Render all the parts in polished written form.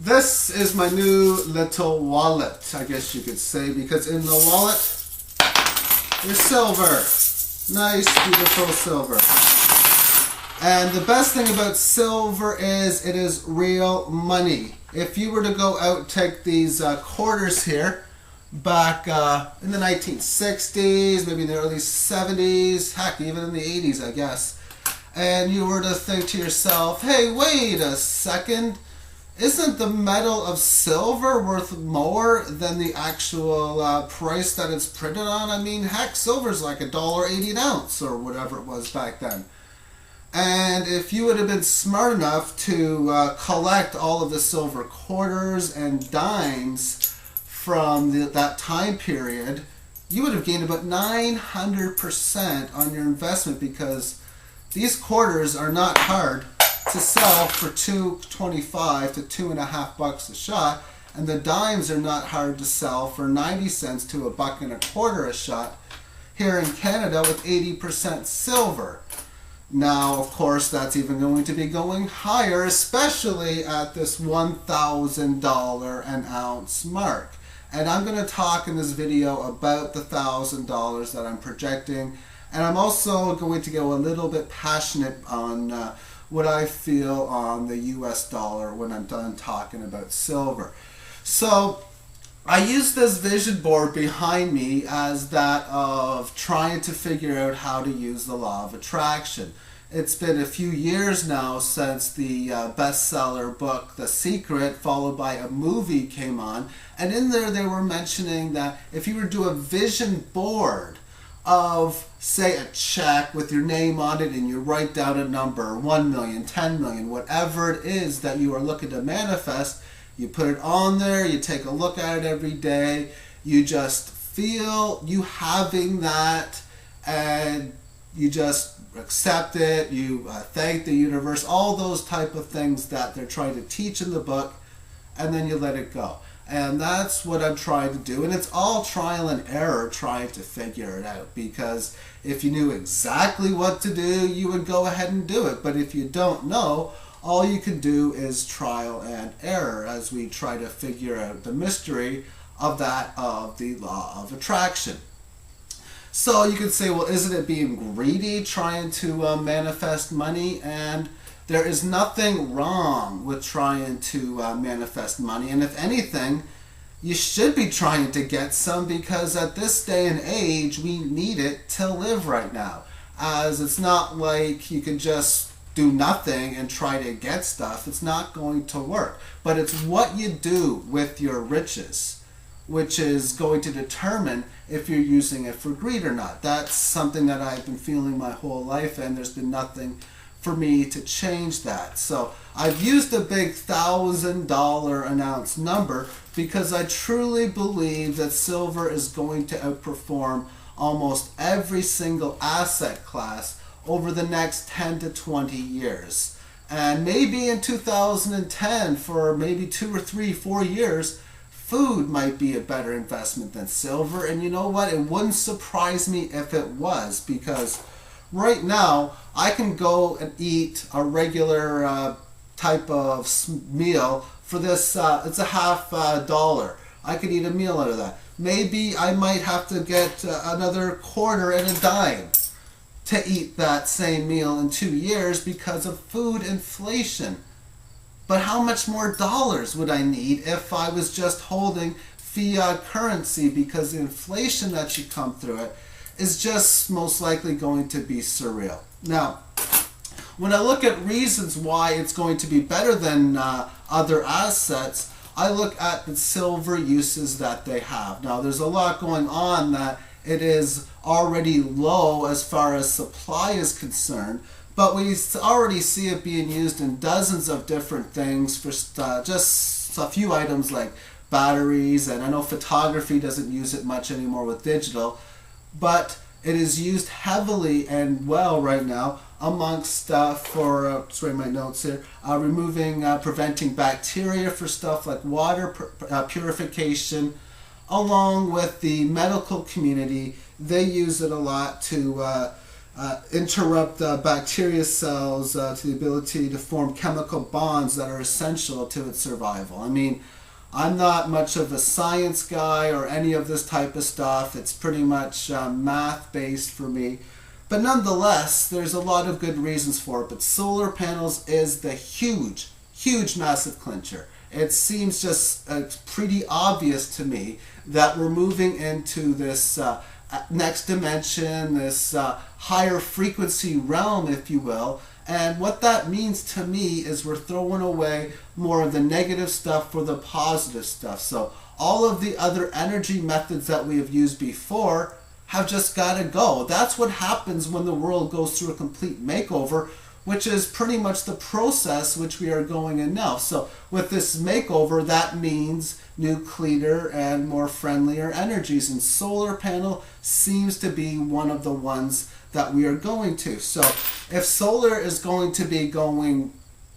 This is my new little wallet, I guess you could say, because in the wallet is silver. Nice, beautiful silver. And the best thing about silver is it is real money. If you were to go out and take these quarters here, back in the 1960s, maybe in the early 70s, heck, even in the 80s, I guess, and you were to think to yourself, hey, wait a second, isn't the metal of silver worth more than the actual price that it's printed on? I mean, heck, silver's like $1.80 an ounce or whatever it was back then. And if you would have been smart enough to collect all of the silver quarters and dimes from that time period, you would have gained about 900% on your investment, because these quarters are not hard to sell for $2.25 to $2.50 a shot, and the dimes are not hard to sell for 90 cents to $1.25 a shot here in Canada with 80% silver. Now, of course, that's even going to be going higher, especially at this $1,000 an ounce mark. And I'm going to talk in this video about the $1,000 that I'm projecting. And I'm also going to go a little bit passionate on what I feel on the US dollar when I'm done talking about silver. So I use this vision board behind me as that of trying to figure out how to use the law of attraction. It's been a few years now since the bestseller book The Secret, followed by a movie, came on, and in there they were mentioning that if you were to do a vision board of, say, a check with your name on it, and you write down a number, 1 million, 10 million, whatever it is that you are looking to manifest, you put it on there, you take a look at it every day, you just feel you having that, and you just accept it, you thank the universe, all those type of things that they're trying to teach in the book, and then you let it go. And that's what I'm trying to do, and it's all trial and error trying to figure it out, because if you knew exactly what to do, you would go ahead and do it. But if you don't know, all you can do is trial and error as we try to figure out the mystery of the law of attraction. So you could say, well, isn't it being greedy trying to manifest money? And there is nothing wrong with trying to manifest money. And if anything, you should be trying to get some, because at this day and age, we need it to live right now. As it's not like you can just do nothing and try to get stuff. It's not going to work. But it's what you do with your riches, which is going to determine if you're using it for greed or not. That's something that I've been feeling my whole life, and there's been nothing for me to change that. So I've used a big $1,000 an ounce number because I truly believe that silver is going to outperform almost every single asset class over the next 10 to 20 years. And maybe in 2010, for maybe 2 or 3, 4 years, food might be a better investment than silver. And you know what? It wouldn't surprise me if it was, because right now I can go and eat a regular type of meal for this, it's a $50. I could eat a meal out of that. Maybe I might have to get another quarter and a dime to eat that same meal in 2 years because of food inflation. But how much more dollars would I need if I was just holding fiat currency? Because the inflation that should come through it is just most likely going to be surreal. Now, when I look at reasons why it's going to be better than other assets, I look at the silver uses that they have. Now, there's a lot going on that it is already low as far as supply is concerned, but we already see it being used in dozens of different things for just a few items like batteries, and I know photography doesn't use it much anymore with digital, but it is used heavily and well right now amongst sorry, my notes here, preventing bacteria for stuff like water purification, along with the medical community. They use it a lot to interrupt bacteria cells to the ability to form chemical bonds that are essential to its survival. I mean, I'm not much of a science guy or any of this type of stuff. It's pretty much math-based for me. But nonetheless, there's a lot of good reasons for it. But solar panels is the huge, massive clincher. It seems just pretty obvious to me that we're moving into this next dimension, this higher frequency realm, if you will. And what that means to me is we're throwing away more of the negative stuff for the positive stuff. So all of the other energy methods that we have used before have just got to go. That's what happens when the world goes through a complete makeover, which is pretty much the process which we are going in now. So with this makeover, that means new, cleaner, and more friendlier energies. And solar panel seems to be one of the ones that we are going to. So if solar is going to be going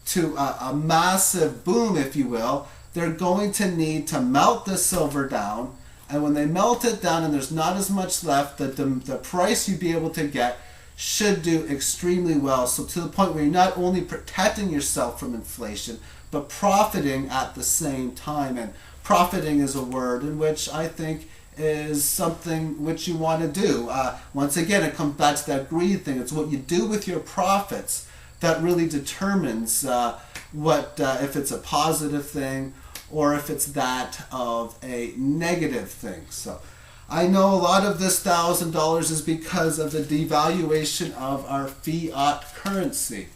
to a massive boom, if you will, they're going to need to melt the silver down. And when they melt it down and there's not as much left, the price you'd be able to get should do extremely well. So to the point where you're not only protecting yourself from inflation, but profiting at the same time. And profiting is a word in which I think is something which you want to do. Once again, it comes back to that greed thing. It's what you do with your profits that really determines if it's a positive thing or if it's that of a negative thing. So I know a lot of this $1,000 is because of the devaluation of our fiat currency.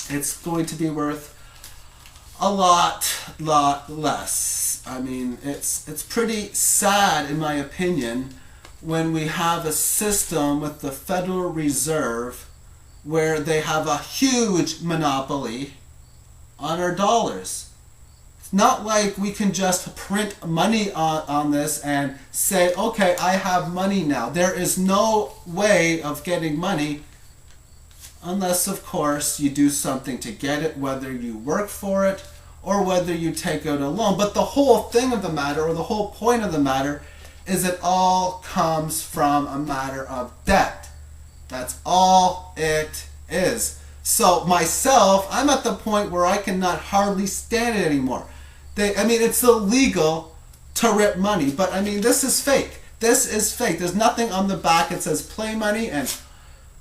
It's going to be worth a lot less. I mean, it's pretty sad, in my opinion, when we have a system with the Federal Reserve where they have a huge monopoly on our dollars. It's not like we can just print money on this and say, okay, I have money now. There is no way of getting money unless, of course, you do something to get it, whether you work for it or whether you take out a loan. But the whole thing of the matter, or the whole point of the matter, is it all comes from a matter of debt. That's all it is. So myself, I'm at the point where I cannot hardly stand it anymore. It's illegal to rip money, but I mean, this is fake. This is fake. There's nothing on the back that says play money, and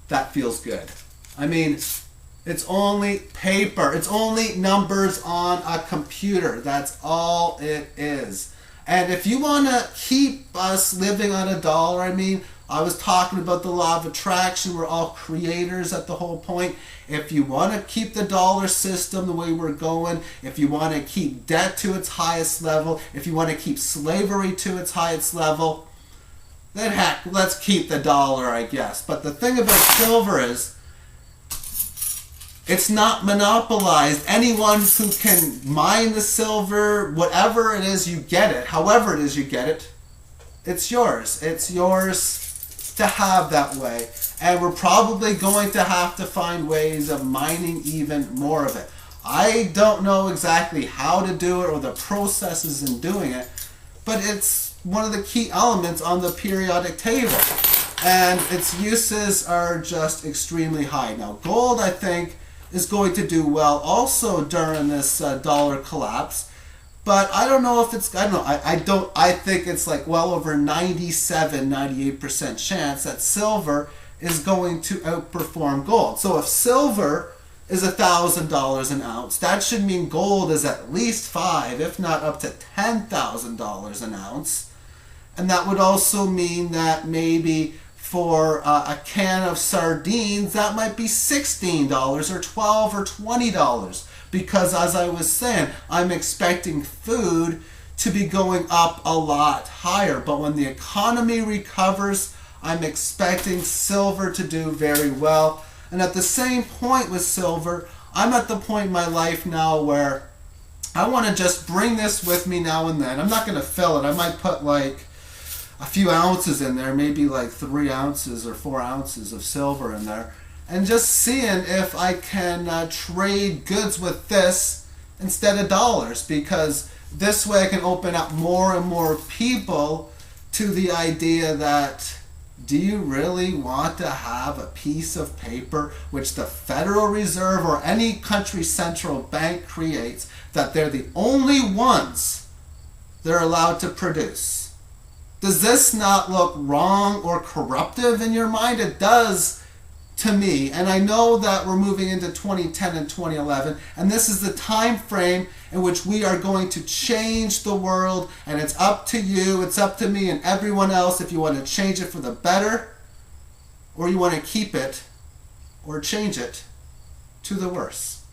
that feels good. I mean, it's only paper. It's only numbers on a computer. That's all it is. And if you want to keep us living on $1, I mean, I was talking about the law of attraction. We're all creators at the whole point. If you want to keep the dollar system the way we're going, if you want to keep debt to its highest level, if you want to keep slavery to its highest level, then heck, let's keep the dollar, I guess. But the thing about silver is, it's not monopolized. Anyone who can mine the silver, whatever it is you get it, however it is you get it, it's yours. It's yours to have that way. And we're probably going to have to find ways of mining even more of it. I don't know exactly how to do it or the processes in doing it, but it's one of the key elements on the periodic table. And its uses are just extremely high. Now, gold, I think, is going to do well also during this dollar collapse. But I don't know if it's, I think it's like well over 98% chance that silver is going to outperform gold. So if silver is $1,000 an ounce, that should mean gold is at least $5,000, if not up to $10,000 an ounce. And that would also mean that maybe for a can of sardines, that might be $16 or $12 or $20. Because as I was saying, I'm expecting food to be going up a lot higher. But when the economy recovers, I'm expecting silver to do very well. And at the same point with silver, I'm at the point in my life now where I want to just bring this with me now and then. I'm not going to fill it. I might put like a few ounces in there, maybe like 3 ounces or 4 ounces of silver in there. And just seeing if I can trade goods with this instead of dollars, because this way I can open up more and more people to the idea that Do you really want to have a piece of paper which the Federal Reserve or any country's central bank creates that they're the only ones they're allowed to produce? Does this not look wrong or corruptive in your mind? It does to me. And I know that we're moving into 2010 and 2011, and this is the time frame in which we are going to change the world, and it's up to you, it's up to me and everyone else if you want to change it for the better, or you want to keep it or change it to the worse.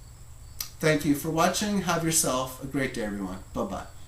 Thank you for watching. Have yourself a great day, everyone. Bye-bye.